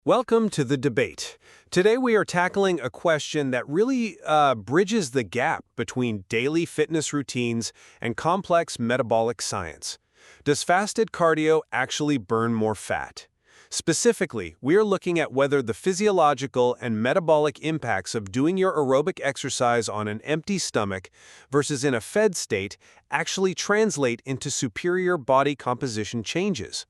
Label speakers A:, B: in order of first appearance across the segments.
A: Welcome to the debate. Today we are tackling a question that really bridges the gap between daily fitness routines and complex metabolic science. Does fasted cardio actually burn more fat? Specifically, we are looking at whether the physiological and metabolic impacts of doing your aerobic exercise on an empty stomach versus in a fed state actually translate into superior body composition changes.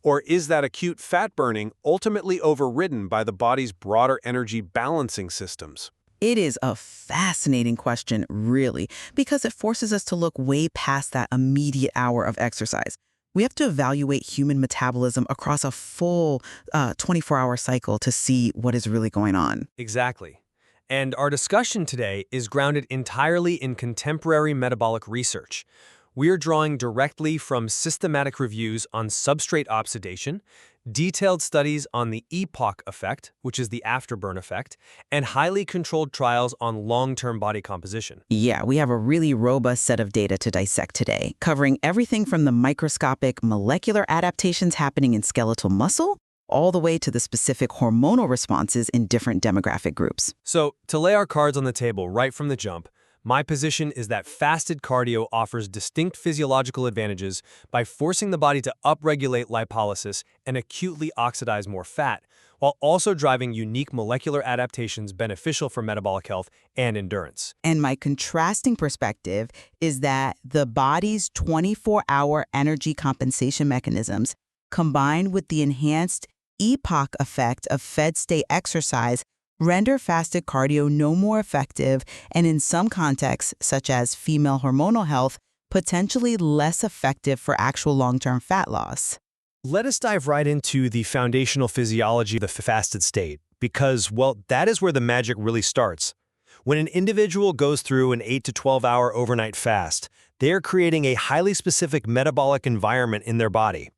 A: Or is that acute fat burning ultimately overridden by the body's broader energy balancing systems?
B: It is a fascinating question, really, because it forces us to look way past that immediate hour of exercise. We have to evaluate human metabolism across a full 24-hour cycle to see what is really going on.
C: Exactly. And our discussion today is grounded entirely in contemporary metabolic research. We are drawing directly from systematic reviews on substrate oxidation, detailed studies on the epoch effect, which is the afterburn effect, and highly controlled trials on long-term body composition.
B: Yeah, we have a really robust set of data to dissect today, covering everything from the microscopic molecular adaptations happening in skeletal muscle all the way to the specific hormonal responses in different demographic groups.
C: So, to lay our cards on the table right from the jump, my position is that fasted cardio offers distinct physiological advantages by forcing the body to upregulate lipolysis and acutely oxidize more fat, while also driving unique molecular adaptations beneficial for metabolic health and endurance.
B: And my contrasting perspective is that the body's 24-hour energy compensation mechanisms, combined with the enhanced epoch effect of fed-state exercise, render fasted cardio no more effective and in some contexts, such as female hormonal health, potentially less effective for actual long-term fat loss.
C: Let us dive right into the foundational physiology of the fasted state, because, well, that is where the magic really starts. When an individual goes through an 8 to 12-hour overnight fast, they are creating a highly specific metabolic environment in their body.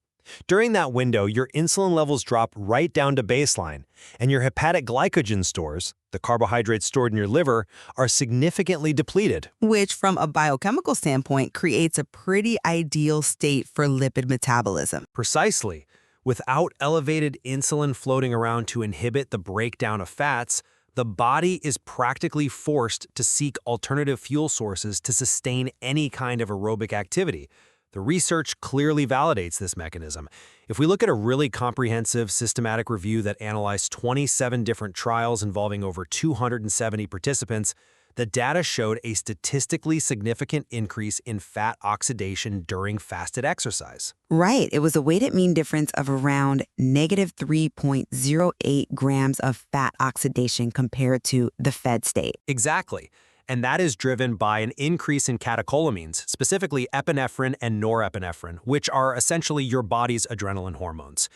C: During that window, your insulin levels drop right down to baseline, and your hepatic glycogen stores, the carbohydrates stored in your liver, are significantly depleted.
D: Which, from a biochemical standpoint, creates a pretty ideal state for lipid metabolism.
C: Precisely. Without elevated insulin floating around to inhibit the breakdown of fats, the body is practically forced to seek alternative fuel sources to sustain any kind of aerobic activity. The research clearly validates this mechanism. If we look at a really comprehensive, systematic review that analyzed 27 different trials involving over 270 participants, the data showed a statistically significant increase in fat oxidation during fasted exercise.
D: Right. It was a weighted mean difference of around negative 3.08 grams of fat oxidation compared to the fed state.
C: Exactly. And that is driven by an increase in catecholamines, specifically epinephrine and norepinephrine, which are essentially your body's adrenaline hormones.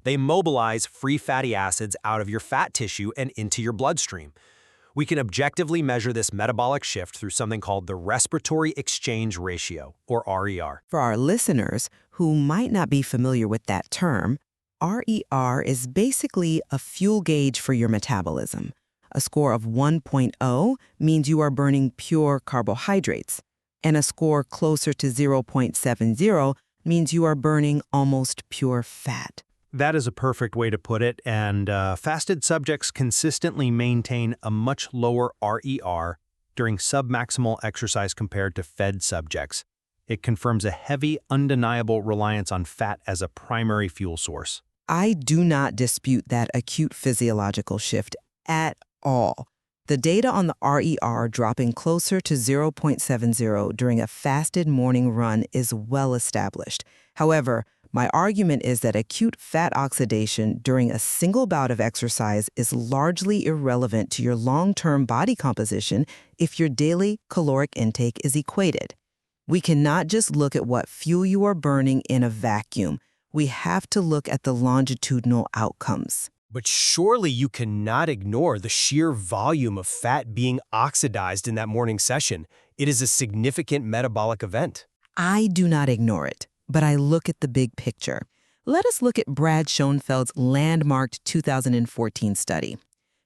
C: They mobilize free fatty acids out of your fat tissue and into your bloodstream. We can objectively measure this metabolic shift through something called the respiratory exchange ratio, or RER.
D: For our listeners who might not be familiar with that term, RER is basically a fuel gauge for your metabolism. A score of 1.0 means you are burning pure carbohydrates, and a score closer to 0.70 means you are burning almost pure fat.
A: That is a perfect way to put it, and fasted subjects consistently maintain a much lower RER during submaximal exercise compared to fed subjects. It confirms a heavy, undeniable reliance on fat as a primary fuel source.
D: I do not dispute that acute physiological shift at all. The data on the RER dropping closer to 0.70 during a fasted morning run is well established. However, my argument is that acute fat oxidation during a single bout of exercise is largely irrelevant to your long-term body composition if your daily caloric intake is equated. We cannot just look at what fuel you are burning in a vacuum. We have to look at the longitudinal outcomes.
C: But surely you cannot ignore the sheer volume of fat being oxidized in that morning session. It is a significant metabolic event.
D: I do not ignore it, but I look at the big picture. Let us look at Brad Schoenfeld's landmarked 2014 study.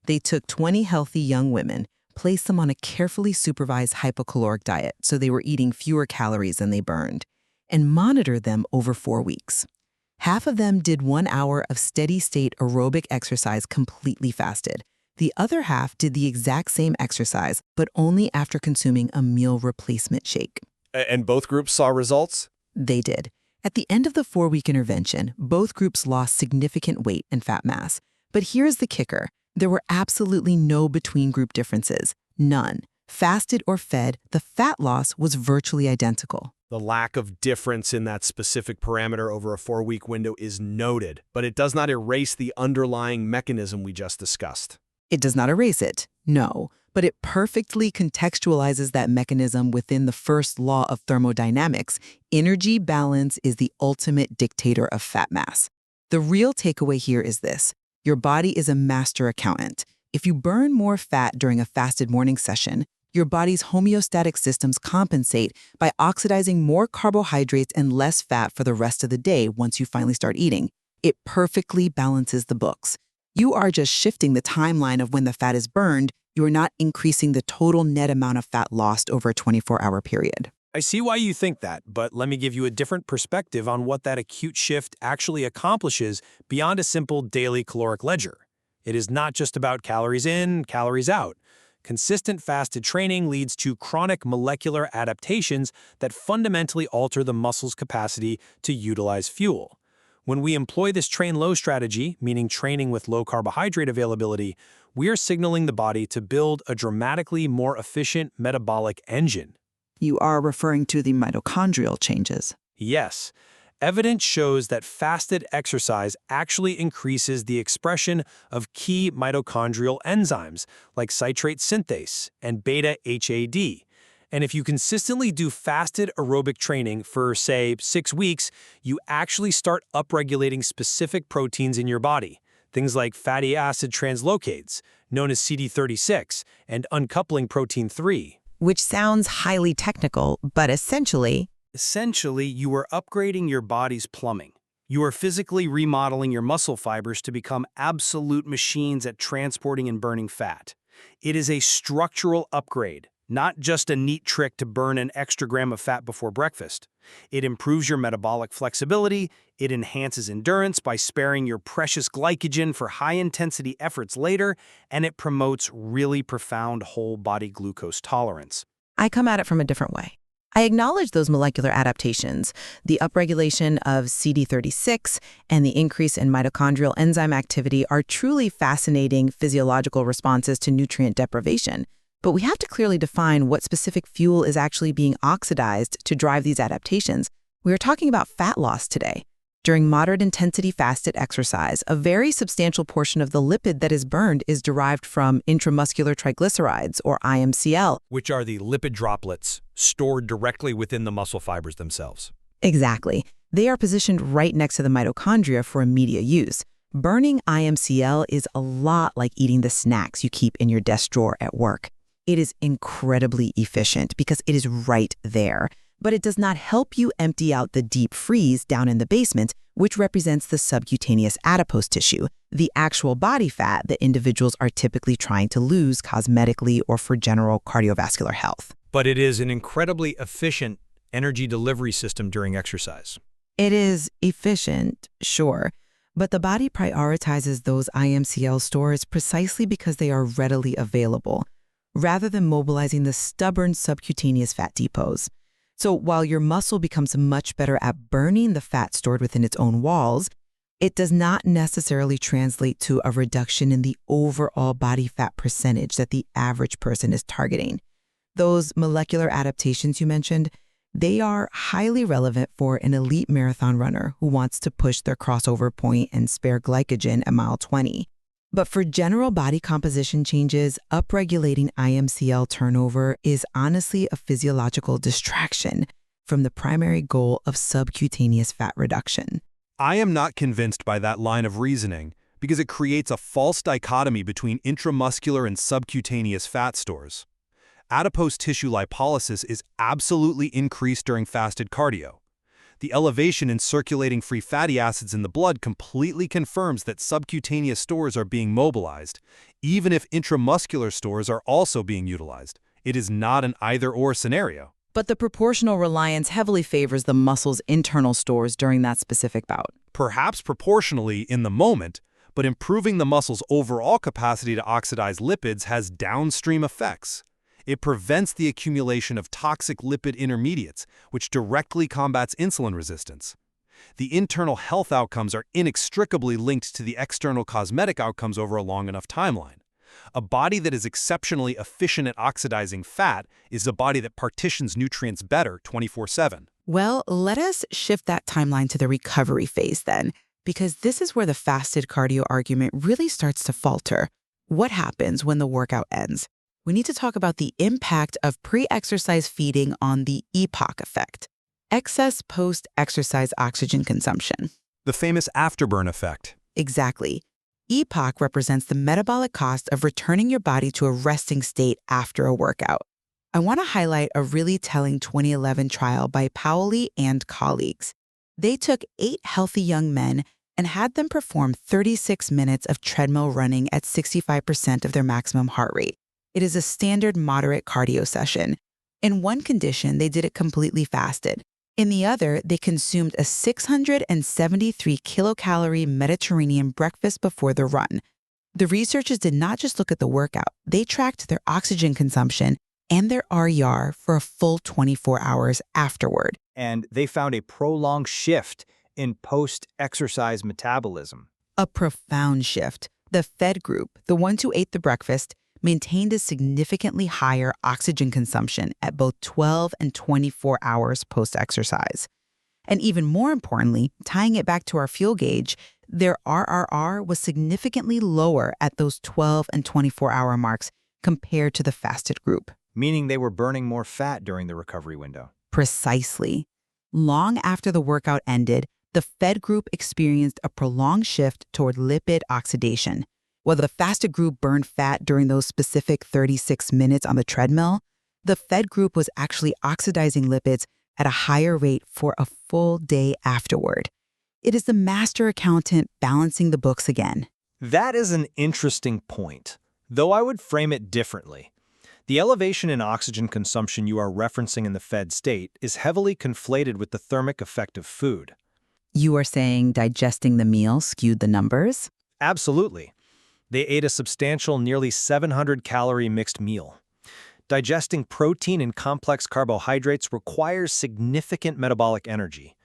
D: They took 20 healthy young women, placed them on a carefully supervised hypocaloric diet so they were eating fewer calories than they burned, and monitored them over 4 weeks. Half of them did 1 hour of steady-state aerobic exercise completely fasted. The other half did the exact same exercise, but only after consuming a meal replacement shake.
A: And both groups saw results?
D: They did. At the end of the 4-week intervention, both groups lost significant weight and fat mass. But here's the kicker. There were absolutely no between-group differences. None. Fasted or fed, the fat loss was virtually identical.
A: The lack of difference in that specific parameter over a 4-week window is noted, but it does not erase the underlying mechanism we just discussed.
D: It does not erase it, no, but it perfectly contextualizes that mechanism within the first law of thermodynamics. Energy balance is the ultimate dictator of fat mass. The real takeaway here is this. Your body is a master accountant. If you burn more fat during a fasted morning session, your body's homeostatic systems compensate by oxidizing more carbohydrates and less fat for the rest of the day once you finally start eating. It perfectly balances the books. You are just shifting the timeline of when the fat is burned. You are not increasing the total net amount of fat lost over a 24-hour period.
C: I see why you think that, but let me give you a different perspective on what that acute shift actually accomplishes beyond a simple daily caloric ledger. It is not just about calories in, calories out. Consistent fasted training leads to chronic molecular adaptations that fundamentally alter the muscle's capacity to utilize fuel. When we employ this train low strategy, meaning training with low carbohydrate availability, we are signaling the body to build a dramatically more efficient metabolic engine.
B: You are referring to the mitochondrial changes.
C: Yes. Evidence shows that fasted exercise actually increases the expression of key mitochondrial enzymes like citrate synthase and beta-HAD. And if you consistently do fasted aerobic training for, say, 6 weeks, you actually start upregulating specific proteins in your body, things like fatty acid translocates, known as CD36, and uncoupling protein 3.
E: Which sounds highly technical, but essentially,
C: you are upgrading your body's plumbing. You are physically remodeling your muscle fibers to become absolute machines at transporting and burning fat. It is a structural upgrade, not just a neat trick to burn an extra gram of fat before breakfast. It improves your metabolic flexibility, it enhances endurance by sparing your precious glycogen for high-intensity efforts later, and it promotes really profound whole-body glucose tolerance.
E: I come at it from a different way. I acknowledge those molecular adaptations, the upregulation of CD36 and the increase in mitochondrial enzyme activity are truly fascinating physiological responses to nutrient deprivation. But we have to clearly define what specific fuel is actually being oxidized to drive these adaptations. We are talking about fat loss today. During moderate intensity fasted exercise, a very substantial portion of the lipid that is burned is derived from intramuscular triglycerides, or IMCL.
C: Which are the lipid droplets stored directly within the muscle fibers themselves.
E: Exactly. They are positioned right next to the mitochondria for immediate use. Burning IMCL is a lot like eating the snacks you keep in your desk drawer at work. It is incredibly efficient because it is right there. But it does not help you empty out the deep freeze down in the basement, which represents the subcutaneous adipose tissue, the actual body fat that individuals are typically trying to lose cosmetically or for general cardiovascular health.
C: But it is an incredibly efficient energy delivery system during exercise.
E: It is efficient, sure, but the body prioritizes those IMCL stores precisely because they are readily available, rather than mobilizing the stubborn subcutaneous fat depots. So while your muscle becomes much better at burning the fat stored within its own walls, it does not necessarily translate to a reduction in the overall body fat percentage that the average person is targeting. Those molecular adaptations you mentioned, they are highly relevant for an elite marathon runner who wants to push their crossover point and spare glycogen at mile 20. But for general body composition changes, upregulating IMCL turnover is honestly a physiological distraction from the primary goal of subcutaneous fat reduction.
A: I am not convinced by that line of reasoning because it creates a false dichotomy between intramuscular and subcutaneous fat stores. Adipose tissue lipolysis is absolutely increased during fasted cardio. The elevation in circulating free fatty acids in the blood completely confirms that subcutaneous stores are being mobilized, even if intramuscular stores are also being utilized. It is not an either-or scenario.
B: But the proportional reliance heavily favors the muscle's internal stores during that specific bout.
C: perhaps proportionally in the moment, but improving the muscle's overall capacity to oxidize lipids has downstream effects. It prevents the accumulation of toxic lipid intermediates, which directly combats insulin resistance. The internal health outcomes are inextricably linked to the external cosmetic outcomes over a long enough timeline. A body that is exceptionally efficient at oxidizing fat is a body that partitions nutrients better 24/7.
B: Well, let us shift that timeline to the recovery phase then, because this is where the fasted cardio argument really starts to falter. What happens when the workout ends? We need to talk about the impact of pre-exercise feeding on the EPOC effect, excess post-exercise oxygen consumption.
C: The famous afterburn effect.
B: Exactly. EPOC represents the metabolic cost of returning your body to a resting state after a workout. I want to highlight a really telling 2011 trial by Paoli and colleagues. They took 8 healthy young men and had them perform 36 minutes of treadmill running at 65% of their maximum heart rate. It is a standard moderate cardio session. In one condition, they did it completely fasted. In the other, they consumed a 673 kilocalorie Mediterranean breakfast before the run. The researchers did not just look at the workout, they tracked their oxygen consumption and their RER for a full 24 hours afterward.
F: And they found a prolonged shift in post-exercise metabolism.
B: A profound shift. The fed group, the ones who ate the breakfast, maintained a significantly higher oxygen consumption at both 12 and 24 hours post-exercise. And even more importantly, tying it back to our fuel gauge, their RRR was significantly lower at those 12 and 24-hour marks compared to the fasted group.
F: Meaning they were burning more fat during the recovery window.
B: Precisely. Long after the workout ended, the fed group experienced a prolonged shift toward lipid oxidation. While the fasted group burned fat during those specific 36 minutes on the treadmill, the fed group was actually oxidizing lipids at a higher rate for a full day afterward. It is the master accountant balancing the books again.
F: That is an interesting point, though I would frame it differently. The elevation in oxygen consumption you are referencing in the fed state is heavily conflated with the thermic effect of food.
B: You are saying digesting the meal skewed the numbers?
F: Absolutely. They ate a substantial, nearly 700-calorie mixed meal. Digesting protein and complex carbohydrates requires significant metabolic energy.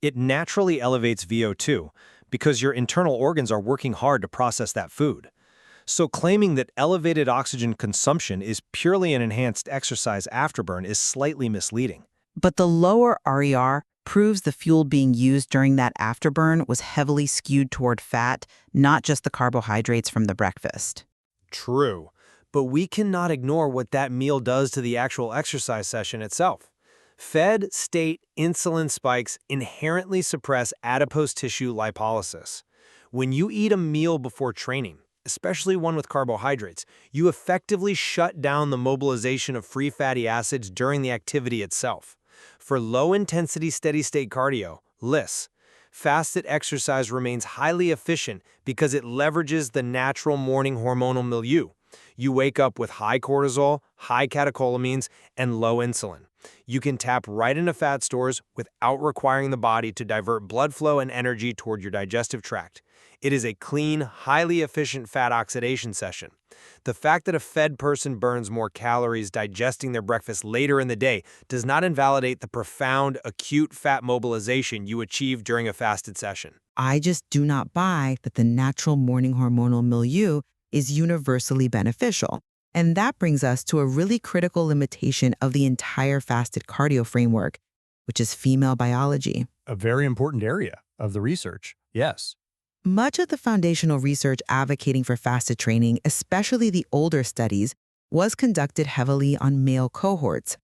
F: It naturally elevates VO2 because your internal organs are working hard to process that food. So claiming that elevated oxygen consumption is purely an enhanced exercise afterburn is slightly misleading.
B: But the lower RER proves the fuel being used during that afterburn was heavily skewed toward fat, not just the carbohydrates from the breakfast.
C: True, but we cannot ignore what that meal does to the actual exercise session itself. Fed state insulin spikes inherently suppress adipose tissue lipolysis. When you eat a meal before training, especially one with carbohydrates, you effectively shut down the mobilization of free fatty acids during the activity itself. For low-intensity steady-state cardio, LISS, fasted exercise remains highly efficient because it leverages the natural morning hormonal milieu. You wake up with high cortisol, high catecholamines, and low insulin. You can tap right into fat stores without requiring the body to divert blood flow and energy toward your digestive tract. It is a clean, highly efficient fat oxidation session. The fact that a fed person burns more calories digesting their breakfast later in the day does not invalidate the profound, acute fat mobilization you achieve during a fasted session.
B: I just do not buy that the natural morning hormonal milieu is universally beneficial. And that brings us to a really critical limitation of the entire fasted cardio framework, which is female biology.
C: A very important area of the research, yes.
B: Much of the foundational research advocating for fasted training, especially the older studies, was conducted heavily on male cohorts.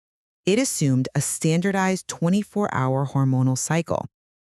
B: It assumed a standardized 24-hour hormonal cycle.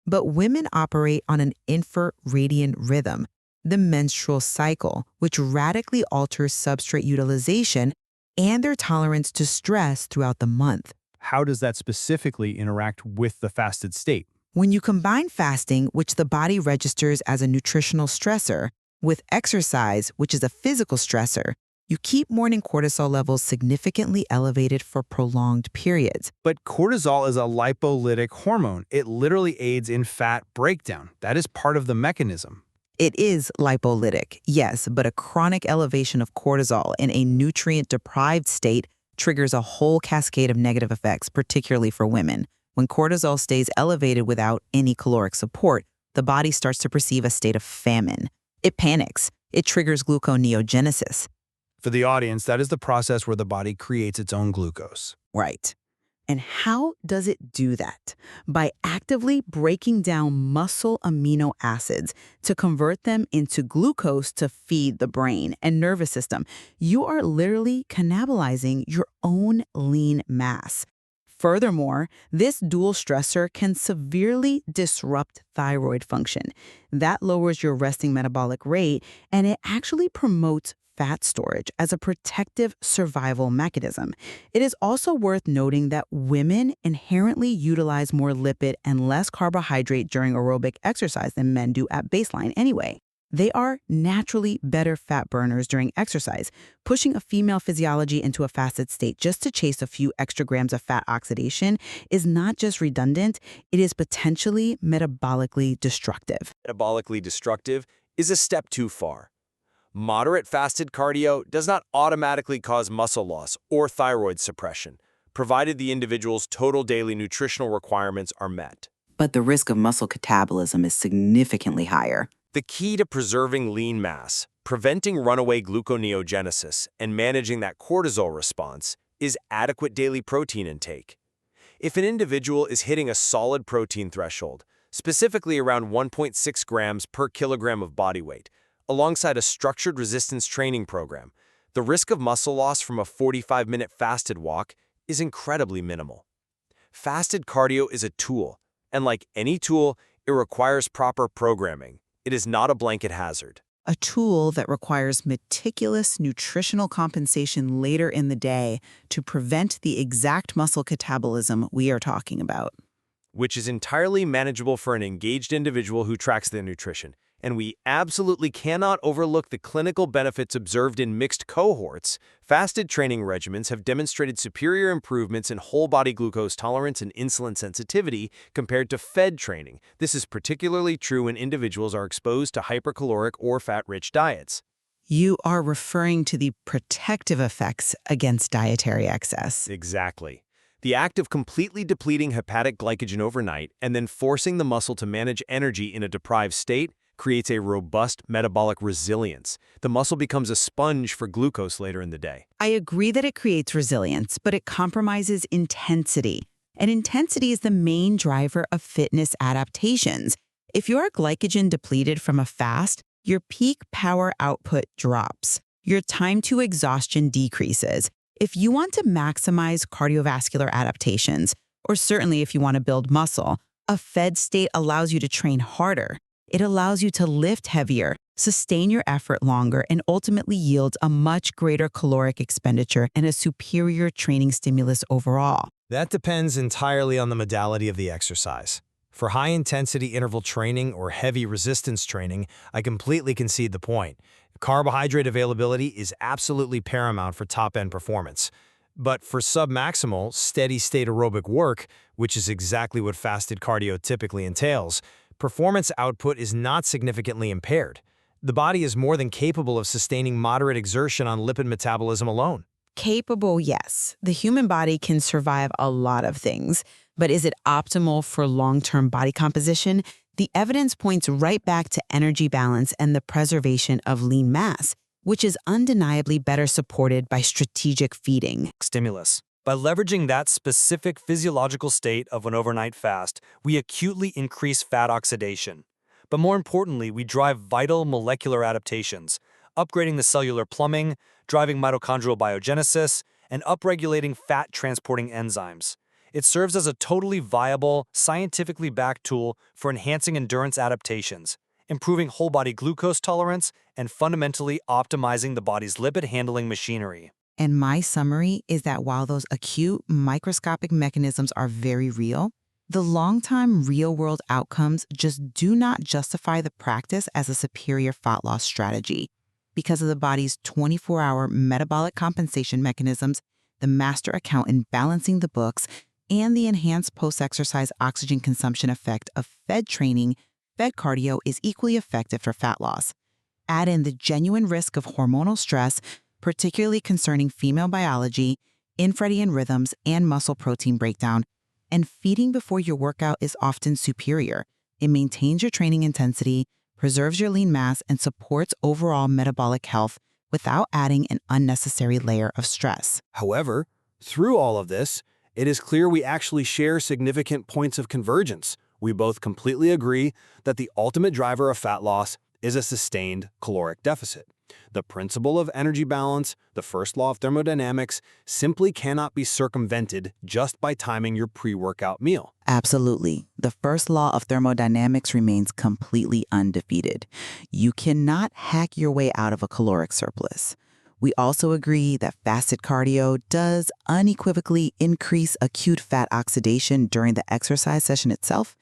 B: But women operate on an infraradian rhythm, the menstrual cycle, which radically alters substrate utilization and their tolerance to stress throughout the month.
C: How does that specifically interact with the fasted state?
B: When you combine fasting, which the body registers as a nutritional stressor, with exercise, which is a physical stressor,
E: You keep morning cortisol levels significantly elevated for prolonged periods.
C: But cortisol is a lipolytic hormone. It literally aids in fat breakdown. That is part of the mechanism.
E: It is lipolytic, yes, but a chronic elevation of cortisol in a nutrient-deprived state triggers a whole cascade of negative effects, particularly for women. When cortisol stays elevated without any caloric support, the body starts to perceive a state of famine. It panics. It triggers gluconeogenesis.
C: For the audience, that is the process where the body creates its own glucose.
B: Right. And how does it do that? By actively breaking down muscle amino acids to convert them into glucose to feed the brain and nervous system. You are literally cannibalizing your own lean mass. Furthermore, this dual stressor can severely disrupt thyroid function. That lowers your resting metabolic rate, and it actually promotes fat storage as a protective survival mechanism. It is also worth noting that women inherently utilize more lipid and less carbohydrate during aerobic exercise than men do at baseline anyway. They are naturally better fat burners during exercise. Pushing a female physiology into a fasted state just to chase a few extra grams of fat oxidation is not just redundant, it is potentially metabolically destructive.
A: Metabolically destructive is a step too far. Moderate fasted cardio does not automatically cause muscle loss or thyroid suppression, provided the individual's total daily nutritional requirements are met.
B: But the risk of muscle catabolism is significantly higher.
A: The key to preserving lean mass, preventing runaway gluconeogenesis, and managing that cortisol response is adequate daily protein intake. If an individual is hitting a solid protein threshold, specifically around 1.6 grams per kilogram of body weight, alongside a structured resistance training program, the risk of muscle loss from a 45-minute fasted walk is incredibly minimal. Fasted cardio is a tool, and like any tool, it requires proper programming. It is not a blanket hazard.
B: A tool that requires meticulous nutritional compensation later in the day to prevent the exact muscle catabolism we are talking about.
A: Which is entirely manageable for an engaged individual who tracks their nutrition. And we absolutely cannot overlook the clinical benefits observed in mixed cohorts. Fasted training regimens have demonstrated superior improvements in whole-body glucose tolerance and insulin sensitivity compared to fed training. This is particularly true when individuals are exposed to hypercaloric or fat-rich diets.
B: You are referring to the protective effects against dietary excess.
A: Exactly. The act of completely depleting hepatic glycogen overnight and then forcing the muscle to manage energy in a deprived state creates a robust metabolic resilience. The muscle becomes a sponge for glucose later in the day.
B: I agree that it creates resilience, but it compromises intensity. And intensity is the main driver of fitness adaptations. If you're glycogen depleted from a fast, your peak power output drops. Your time to exhaustion decreases. If you want to maximize cardiovascular adaptations, or certainly if you want to build muscle, a fed state allows you to train harder. It allows you to lift heavier, sustain your effort longer, and ultimately yields a much greater caloric expenditure and a superior training stimulus overall.
C: That depends entirely on the modality of the exercise. For high-intensity interval training or heavy resistance training, I completely concede the point. Carbohydrate availability is absolutely paramount for top-end performance. But for submaximal, steady-state aerobic work, which is exactly what fasted cardio typically entails, performance output is not significantly impaired. The body is more than capable of sustaining moderate exertion on lipid metabolism alone.
B: Capable, yes. The human body can survive a lot of things, but is it optimal for long-term body composition? The evidence points right back to energy balance and the preservation of lean mass, which is undeniably better supported by strategic feeding.
F: Stimulus. By leveraging that specific physiological state of an overnight fast, we acutely increase fat oxidation. But more importantly, we drive vital molecular adaptations, upgrading the cellular plumbing, driving mitochondrial biogenesis, and upregulating fat-transporting enzymes. It serves as a totally viable, scientifically backed tool for enhancing endurance adaptations, improving whole-body glucose tolerance, and fundamentally optimizing the body's lipid-handling machinery.
B: And my summary is that while those acute microscopic mechanisms are very real, the long-time real-world outcomes just do not justify the practice as a superior fat loss strategy. because of the body's 24-hour metabolic compensation mechanisms, the master account in balancing the books, and the enhanced post-exercise oxygen consumption effect of fed training, fed cardio is equally effective for fat loss. Add in the genuine risk of hormonal stress, particularly concerning female biology, infradian rhythms, and muscle protein breakdown, and feeding before your workout is often superior. It maintains your training intensity, preserves your lean mass, and supports overall metabolic health without adding an unnecessary layer of stress.
A: However, through all of this, it is clear we actually share significant points of convergence. We both completely agree that the ultimate driver of fat loss is a sustained caloric deficit. The principle of energy balance, the first law of thermodynamics, simply cannot be circumvented just by timing your pre-workout meal.
B: Absolutely. The first law of thermodynamics remains completely undefeated. You cannot hack your way out of a caloric surplus. We also agree that fasted cardio does unequivocally increase acute fat oxidation during the exercise session itself,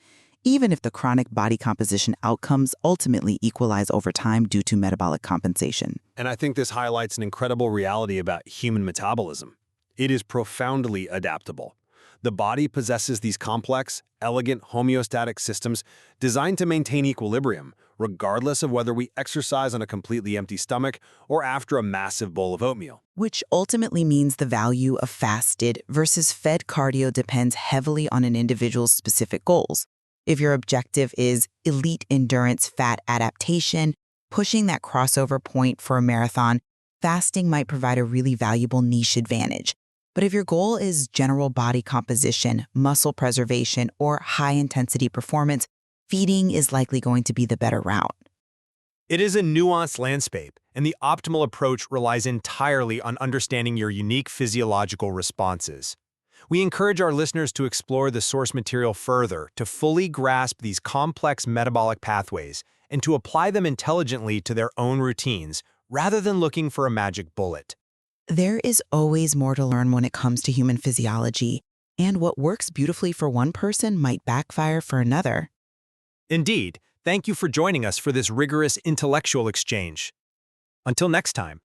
B: even if the chronic body composition outcomes ultimately equalize over time due to metabolic compensation.
A: And I think this highlights an incredible reality about human metabolism. It is profoundly adaptable. The body possesses these complex, elegant homeostatic systems designed to maintain equilibrium, regardless of whether we exercise on a completely empty stomach or after a massive bowl of oatmeal.
B: Which ultimately means the value of fasted versus fed cardio depends heavily on an individual's specific goals. If your objective is elite endurance fat adaptation, pushing that crossover point for a marathon, fasting might provide a really valuable niche advantage. But if your goal is general body composition, muscle preservation, or high-intensity performance, feeding is likely going to be the better route.
C: It is a nuanced landscape, and the optimal approach relies entirely on understanding your unique physiological responses. We encourage our listeners to explore the source material further to fully grasp these complex metabolic pathways and to apply them intelligently to their own routines rather than looking for a magic bullet.
B: There is always more to learn when it comes to human physiology, and what works beautifully for one person might backfire for another.
C: Indeed, thank you for joining us for this rigorous intellectual exchange. Until next time.